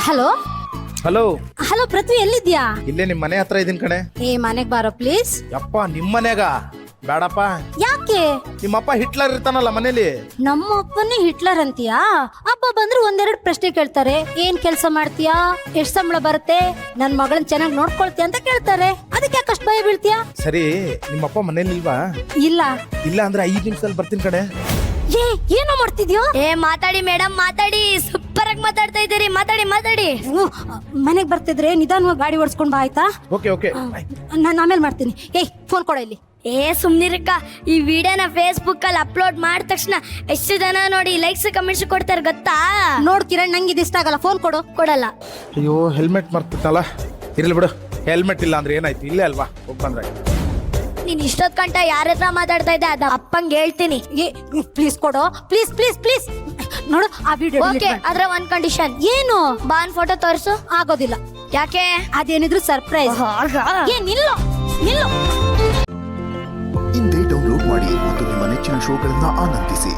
Hello hello hello ಪೃಥ್ವಿ, ಎಲ್ಲಿದ್ಯಾ? ಇಲ್ಲೇ ನಿಮ್ ಮನೆ ಹತ್ರ ಇದೀನಿ ಕಣೆ. ಏ ಮನೆಗ್ ಬಾರೋ ಪ್ಲೀಸ್. ಯಪ್ಪ ನಿಮ್ ಮನ್ಯಾಗ ಬೇಡಪ್ಪ. ಯಾಕೆ? ನಿಮ್ಮಪ್ಪ ಹಿಟ್ಲರ್ ಇರ್ತಾನಲ್ಲ ಮನೇಲಿ. ನಮ್ಮ ಅಪ್ಪನೇ ಹಿಟ್ಲರ್ ಅಂತೀಯಾ? ಅಪ್ಪ ಬಂದ್ರೆ ಒಂದೆರಡು ಪ್ರಶ್ನೆ ಕೇಳ್ತಾರೆ. ಏನ್ ಕೆಲಸ ಮಾಡ್ತೀಯಾ, ಎಷ್ಟ್ ಸಂಬಳ ಬರುತ್ತೆ, ನನ್ ಮಗಳನ್ ಚೆನ್ನಾಗಿ ನೋಡ್ಕೊಳ್ತೀಯ ಅಂತ ಕೇಳ್ತಾರೆ. ಅದಕ್ಕೆ ಯಾಕಷ್ಟು ಭಯ ಬೀಳ್ತೀಯಾ? ಸರಿ, ನಿಮ್ಮಪ್ಪ ಮನೇಲಿ ಇಲ್ವಾ? ಇಲ್ಲ. ಇಲ್ಲ ಅಂದ್ರೆ 5 ನಿಮಿಷದಲ್ಲಿ ಬರ್ತೀನಿ ಕಣೆ. ಏ ಏನೋ ಮಾಡ್ತಿದ್ಯೋ? ಮಾತಾಡಿ ಮೇಡಮ್, ಮಾತಾಡಿ. ಸೂಪರ್ ಆಗಿ ಮಾತಾಡ್ತಾ ಇದ್ದೀರಿ, ಮಾತಾಡಿ. ಮನೆಗ್ ಬರ್ತಿದ್ರೆ ನಿಧಾನವಾಗಿ ಗಾಡಿ ಓಡಿಸ್ಕೊಂಡ್ ಬಾ, ಆಯ್ತಾ? Okay okay. ನಾನು ಆಮೇಲೆ ಮಾಡ್ತೀನಿ. ಏಯ್ ಫೋನ್ ಕೊಡ ಇಲ್ಲಿ. ಸುಮ್ನಿರಕ್ಕ. ಈ ವಿಡಿಯೋನ ಫೇಸ್ಬುಕ್ ಅಲ್ಲಿ ಅಪ್ಲೋಡ್ ಮಾಡಿದ ತಕ್ಷಣ ಎಷ್ಟು ಜನ ನೋಡಿ ಲೈಕ್ಸ್ ಕಮೆಂಟ್ಸ್ ಕೊಡ್ತಾರೆ ಗೊತ್ತಾ? ನೋಡ್ ಕಿರಣ್, ನಂಗೆ ಇದು ಇಷ್ಟ ಆಗಲ್ಲ. ಫೋನ್ ಕೊಡು. ಕೊಡಲ್ಲ. ಅಯ್ಯೋ ಹೆಲ್ಮೆಟ್ ಮರ್ತಿತ್ತಲ್ಲ. ಇರ್ಲಿ ಬಿಡು, ಹೆಲ್ಮೆಟ್ ಇಲ್ಲ ಅಂದ್ರೆ ಏನಾಯ್ತು, ಇಲ್ಲೇ ಅಲ್ವಾ ಹೋಗ್ ಬಂದ್ರೆ. ನೀನ್ ಇಷ್ಟೊತ್ ಗಂಟ ಯಾರ ಹತ್ರ ಮಾತಾಡ್ತಾ ಇದ್ದೆ ಅದ ಅಪ್ಪಂಗೆ ಹೇಳ್ತೀನಿ. ಪ್ಲೀಸ್ ಕೊಡು, ಪ್ಲೀಸ್ ಪ್ಲೀಸ್ ಪ್ಲೀಸ್. ನೋಡು ಆ ವಿಡಿಯೋ. ಓಕೆ, ಅದ್ರ ಒಂದ್ ಕಂಡೀಷನ್. ಏನು? ಬಾನ್ ಫೋಟೋ ತೋರಿಸು. ಆಗೋದಿಲ್ಲ. ಯಾಕೆ? ಅದೇನಿದ್ರು ಸರ್ಪ್ರೈಸ್. ನಿಲ್ಲು ನಿಲ್ಲು. ಇಂದೇ ಡೌನ್ಲೋಡ್ ಮಾಡಿ ಮತ್ತು ನಿಮ್ಮ ನೆಚ್ಚಿನ ಶೋಗಳನ್ನ ಆನಂದಿಸಿ.